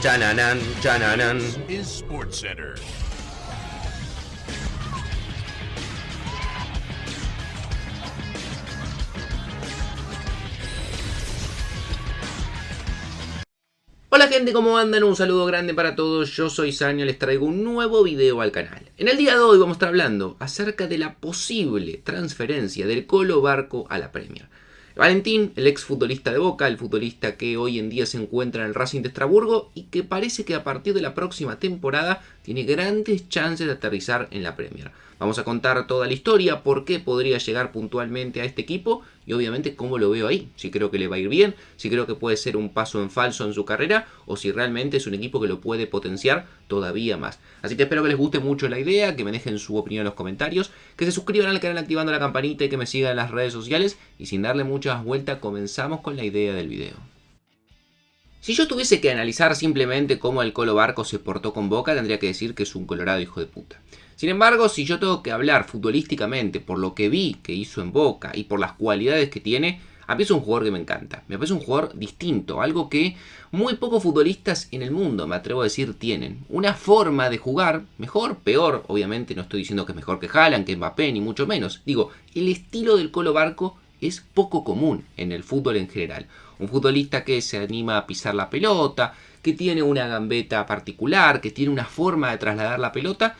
Chananan, chananan. Is SportsCenter. Hola gente, ¿cómo andan? Un saludo grande para todos, yo soy Sanio, les traigo un nuevo video al canal. En el día de hoy vamos a estar hablando acerca de la posible transferencia del Colo Barco a la Premier. Valentín, el ex futbolista de Boca, el futbolista que hoy en día se encuentra en el Racing de Estrasburgo y que parece que a partir de la próxima temporada tiene grandes chances de aterrizar en la Premier. Vamos a contar toda la historia, por qué podría llegar puntualmente a este equipo y obviamente cómo lo veo ahí. Si creo que le va a ir bien, si creo que puede ser un paso en falso en su carrera o si realmente es un equipo que lo puede potenciar todavía más. Así que espero que les guste mucho la idea, que me dejen su opinión en los comentarios, que se suscriban al canal activando la campanita y que me sigan en las redes sociales. Y sin darle muchas vueltas, comenzamos con la idea del video. Si yo tuviese que analizar simplemente cómo el Colo Barco se portó con Boca, tendría que decir que es un colorado hijo de puta. Sin embargo, si yo tengo que hablar futbolísticamente por lo que vi que hizo en Boca y por las cualidades que tiene, a mí es un jugador que me encanta. Me parece un jugador distinto, algo que muy pocos futbolistas en el mundo, me atrevo a decir, tienen. Una forma de jugar, mejor, peor, obviamente no estoy diciendo que es mejor que Haaland, que Mbappé, ni mucho menos. Digo, el estilo del Colo Barco es poco común en el fútbol en general. Un futbolista que se anima a pisar la pelota, que tiene una gambeta particular, que tiene una forma de trasladar la pelota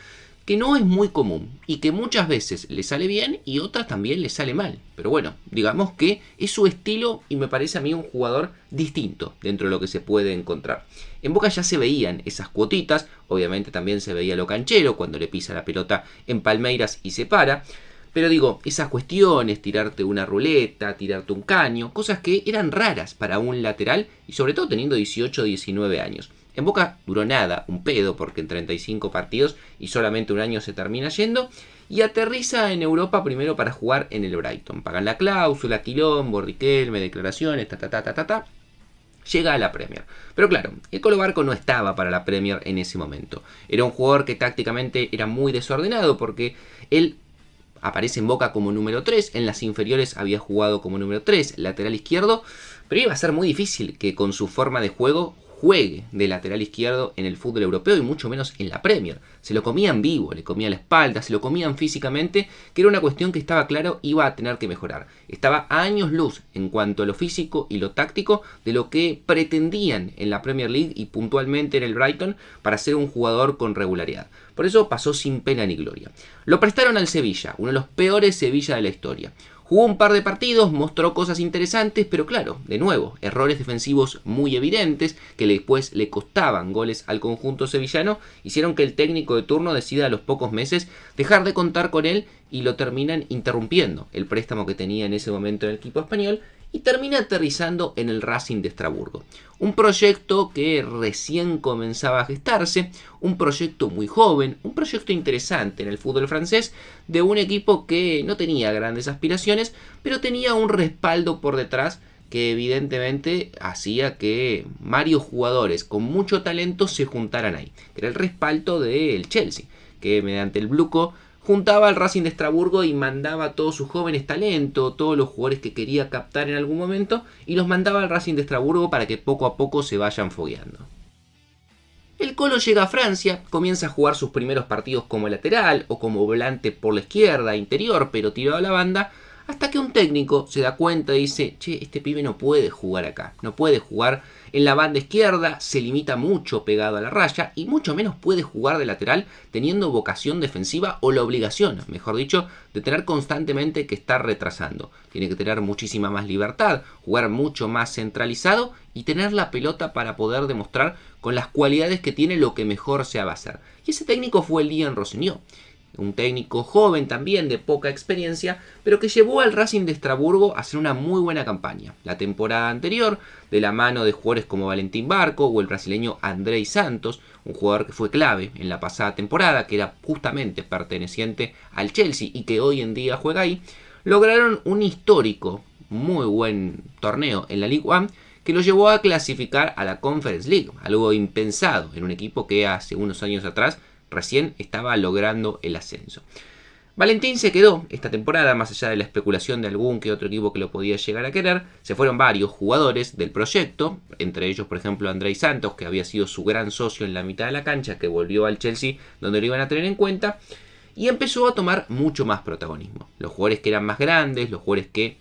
que no es muy común y que muchas veces le sale bien y otras también le sale mal. Pero bueno, digamos que es su estilo y me parece a mí un jugador distinto dentro de lo que se puede encontrar. En Boca ya se veían esas cuotitas, obviamente también se veía lo canchero cuando le pisa la pelota en Palmeiras y se para. Pero digo, esas cuestiones, tirarte una ruleta, tirarte un caño, cosas que eran raras para un lateral y sobre todo teniendo 18 o 19 años. En Boca duró nada, un pedo, porque en 35 partidos y solamente un año se termina yendo. Y aterriza en Europa primero para jugar en el Brighton. Pagan la cláusula, quilombo, Riquelme, declaraciones, Llega a la Premier. Pero claro, el Colo Barco no estaba para la Premier en ese momento. Era un jugador que tácticamente era muy desordenado porque él aparece en Boca como número 3, en las inferiores había jugado como número 3, lateral izquierdo, pero iba a ser muy difícil que con su forma de juego juegue de lateral izquierdo en el fútbol europeo y mucho menos en la Premier. Se lo comían vivo, le comían la espalda, se lo comían físicamente, que era una cuestión que estaba claro iba a tener que mejorar. Estaba a años luz en cuanto a lo físico y lo táctico de lo que pretendían en la Premier League y puntualmente en el Brighton para ser un jugador con regularidad. Por eso pasó sin pena ni gloria. Lo prestaron al Sevilla, uno de los peores Sevilla de la historia. Jugó un par de partidos, mostró cosas interesantes, pero claro, de nuevo, errores defensivos muy evidentes que después le costaban goles al conjunto sevillano, hicieron que el técnico de turno decida a los pocos meses dejar de contar con él y lo terminan interrumpiendo el préstamo que tenía en ese momento en el equipo español y termina aterrizando en el Racing de Estrasburgo. Un proyecto que recién comenzaba a gestarse, un proyecto muy joven, un proyecto interesante en el fútbol francés de un equipo que no tenía grandes aspiraciones, pero tenía un respaldo por detrás que evidentemente hacía que varios jugadores con mucho talento se juntaran ahí. Era el respaldo del Chelsea, que mediante el Bluco juntaba al Racing de Estrasburgo y mandaba a todos sus jóvenes talentos, todos los jugadores que quería captar en algún momento, y los mandaba al Racing de Estrasburgo para que poco a poco se vayan fogueando. El Colo llega a Francia, comienza a jugar sus primeros partidos como lateral o como volante por la izquierda, interior, pero tirado a la banda, hasta que un técnico se da cuenta y dice, che, este pibe no puede jugar acá, no puede jugar en la banda izquierda, se limita mucho pegado a la raya y mucho menos puede jugar de lateral teniendo vocación defensiva o la obligación, mejor dicho, de tener constantemente que estar retrasando. Tiene que tener muchísima más libertad, jugar mucho más centralizado y tener la pelota para poder demostrar con las cualidades que tiene lo que mejor se va a hacer. Y ese técnico fue Lilian Rossignol. Un técnico joven también, de poca experiencia, pero que llevó al Racing de Estrasburgo a hacer una muy buena campaña. La temporada anterior, de la mano de jugadores como Valentín Barco o el brasileño Andrei Santos, un jugador que fue clave en la pasada temporada, que era justamente perteneciente al Chelsea y que hoy en día juega ahí, lograron un histórico, muy buen torneo en la Ligue 1, que lo llevó a clasificar a la Conference League, algo impensado en un equipo que hace unos años atrás recién estaba logrando el ascenso. Valentín se quedó esta temporada, más allá de la especulación de algún que otro equipo que lo podía llegar a querer. Se fueron varios jugadores del proyecto, entre ellos, por ejemplo, Andrei Santos, que había sido su gran socio en la mitad de la cancha, que volvió al Chelsea, donde lo iban a tener en cuenta, y empezó a tomar mucho más protagonismo. Los jugadores que eran más grandes, los jugadores que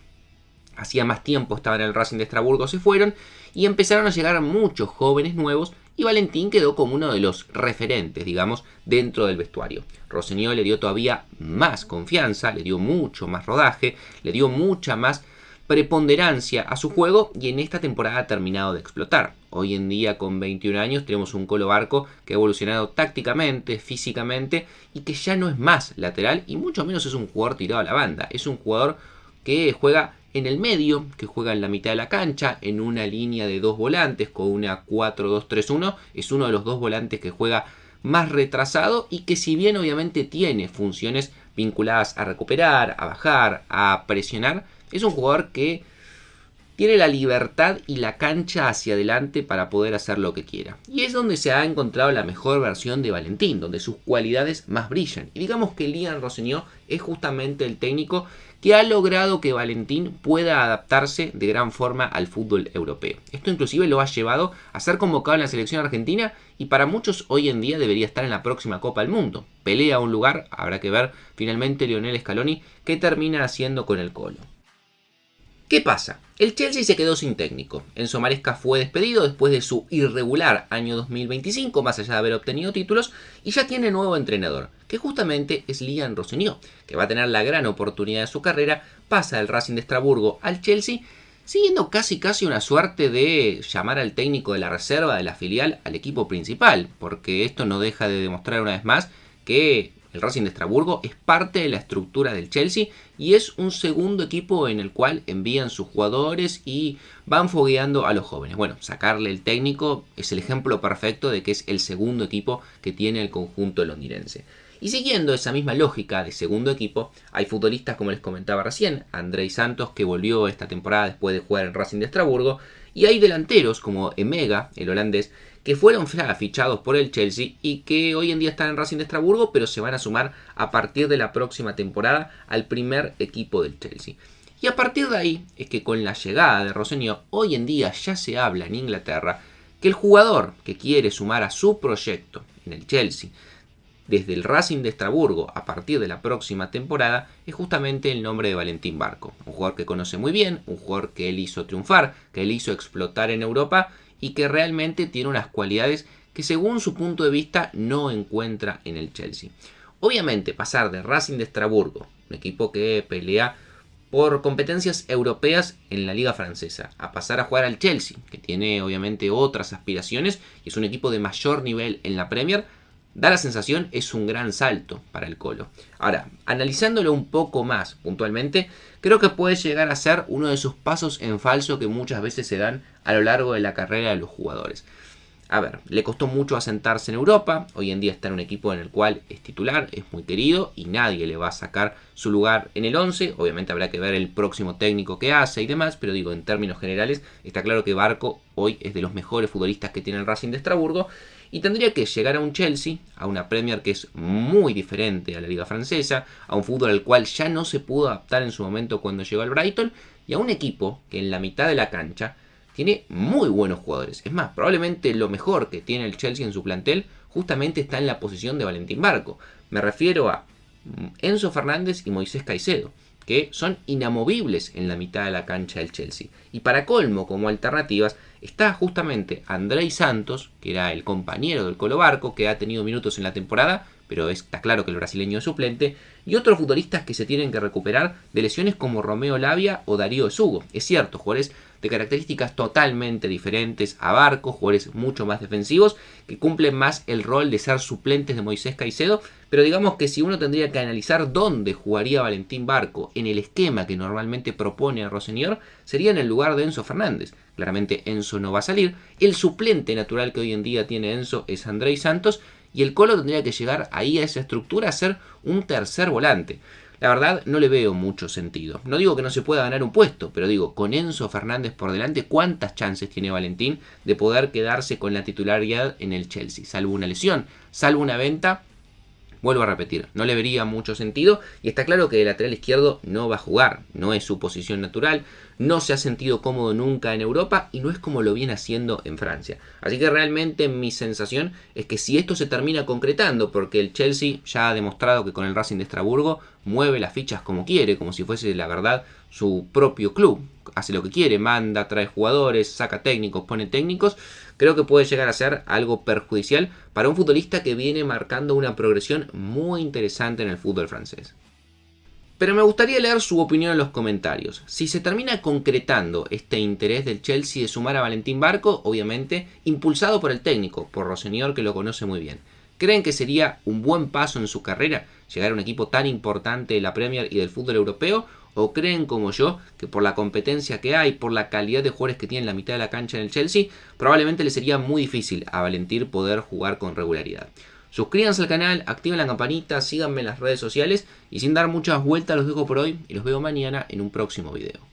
hacía más tiempo estaban en el Racing de Estrasburgo se fueron, y empezaron a llegar muchos jóvenes nuevos, y Valentín quedó como uno de los referentes, digamos, dentro del vestuario. Rossignol le dio todavía más confianza, le dio mucho más rodaje, le dio mucha más preponderancia a su juego, y en esta temporada ha terminado de explotar. Hoy en día, con 21 años, tenemos un Colo Barco que ha evolucionado tácticamente, físicamente, y que ya no es más lateral, y mucho menos es un jugador tirado a la banda. Es un jugador que juega en el medio, que juega en la mitad de la cancha, en una línea de dos volantes, con una 4-2-3-1, es uno de los dos volantes que juega más retrasado, y que si bien obviamente tiene funciones vinculadas a recuperar, a bajar, a presionar, es un jugador que tiene la libertad y la cancha hacia adelante para poder hacer lo que quiera. Y es donde se ha encontrado la mejor versión de Valentín, donde sus cualidades más brillan. Y digamos que Lian Rossignol es justamente el técnico que ha logrado que Valentín pueda adaptarse de gran forma al fútbol europeo. Esto inclusive lo ha llevado a ser convocado en la selección argentina, y para muchos hoy en día debería estar en la próxima Copa del Mundo. Pelea un lugar, habrá que ver finalmente Lionel Scaloni qué termina haciendo con el Colo. ¿Qué pasa? El Chelsea se quedó sin técnico. Enzo Maresca fue despedido después de su irregular año 2025, más allá de haber obtenido títulos, y ya tiene nuevo entrenador, que justamente es Lian Rossignol, que va a tener la gran oportunidad de su carrera. Pasa del Racing de Estrasburgo al Chelsea, siguiendo casi una suerte de llamar al técnico de la reserva de la filial al equipo principal, porque esto no deja de demostrar una vez más que el Racing de Estrasburgo es parte de la estructura del Chelsea, y es un segundo equipo en el cual envían sus jugadores y van fogueando a los jóvenes. Bueno, sacarle el técnico es el ejemplo perfecto de que es el segundo equipo que tiene el conjunto londinense. Y siguiendo esa misma lógica de segundo equipo, hay futbolistas como les comentaba recién, Andrei Santos, que volvió esta temporada después de jugar en Racing de Estrasburgo, y hay delanteros como Emega, el holandés, que fueron fichados por el Chelsea y que hoy en día están en Racing de Estrasburgo, pero se van a sumar a partir de la próxima temporada al primer equipo del Chelsea. Y a partir de ahí es que con la llegada de Rossignol, hoy en día ya se habla en Inglaterra que el jugador que quiere sumar a su proyecto en el Chelsea desde el Racing de Estrasburgo a partir de la próxima temporada es justamente el nombre de Valentín Barco. Un jugador que conoce muy bien, un jugador que él hizo triunfar, que él hizo explotar en Europa, y que realmente tiene unas cualidades que según su punto de vista no encuentra en el Chelsea. Obviamente pasar de Racing de Estrasburgo, un equipo que pelea por competencias europeas en la liga francesa, a pasar a jugar al Chelsea, que tiene obviamente otras aspiraciones y es un equipo de mayor nivel en la Premier, da la sensación es un gran salto para el Colo. Ahora, analizándolo un poco más puntualmente, creo que puede llegar a ser uno de esos pasos en falso que muchas veces se dan a lo largo de la carrera de los jugadores. A ver, le costó mucho asentarse en Europa, hoy en día está en un equipo en el cual es titular, es muy querido y nadie le va a sacar su lugar en el 11. Obviamente habrá que ver el próximo técnico que hace y demás, pero digo, en términos generales, está claro que Barco hoy es de los mejores futbolistas que tiene el Racing de Estrasburgo, y tendría que llegar a un Chelsea, a una Premier que es muy diferente a la liga francesa, a un fútbol al cual ya no se pudo adaptar en su momento cuando llegó al Brighton, y a un equipo que en la mitad de la cancha tiene muy buenos jugadores. Es más, probablemente lo mejor que tiene el Chelsea en su plantel justamente está en la posición de Valentín Barco. Me refiero a Enzo Fernández y Moisés Caicedo, que son inamovibles en la mitad de la cancha del Chelsea. Y para colmo, como alternativas, está justamente Andrei Santos, que era el compañero del Colo Barco, que ha tenido minutos en la temporada, pero está claro que el brasileño es suplente, y otros futbolistas que se tienen que recuperar de lesiones como Romeo Lavia o Darío Esugo. Es cierto, jugadores de características totalmente diferentes a Barco, jugadores mucho más defensivos, que cumplen más el rol de ser suplentes de Moisés Caicedo, pero digamos que si uno tendría que analizar dónde jugaría Valentín Barco en el esquema que normalmente propone a Rossignol, sería en el lugar de Enzo Fernández. Claramente Enzo no va a salir, el suplente natural que hoy en día tiene Enzo es Andrei Santos, y el Colo tendría que llegar ahí a esa estructura a ser un tercer volante. La verdad no le veo mucho sentido. No digo que no se pueda ganar un puesto, pero digo, con Enzo Fernández por delante, ¿cuántas chances tiene Valentín de poder quedarse con la titularidad en el Chelsea? Salvo una lesión, salvo una venta vuelvo a repetir, no le vería mucho sentido y está claro que de lateral izquierdo no va a jugar, no es su posición natural, no se ha sentido cómodo nunca en Europa y no es como lo viene haciendo en Francia. Así que realmente mi sensación es que si esto se termina concretando, porque el Chelsea ya ha demostrado que con el Racing de Estrasburgo mueve las fichas como quiere, como si fuese la verdad su propio club, hace lo que quiere, manda, trae jugadores, saca técnicos, pone técnicos, creo que puede llegar a ser algo perjudicial para un futbolista que viene marcando una progresión muy interesante en el fútbol francés. Pero me gustaría leer su opinión en los comentarios. Si se termina concretando este interés del Chelsea de sumar a Valentín Barco, obviamente impulsado por el técnico, por Rosselló, que lo conoce muy bien, ¿creen que sería un buen paso en su carrera llegar a un equipo tan importante de la Premier y del fútbol europeo? ¿O creen como yo que por la competencia que hay, por la calidad de jugadores que tiene en la mitad de la cancha en el Chelsea, probablemente le sería muy difícil a Valentín poder jugar con regularidad? Suscríbanse al canal, activen la campanita, síganme en las redes sociales y sin dar muchas vueltas los dejo por hoy y los veo mañana en un próximo video.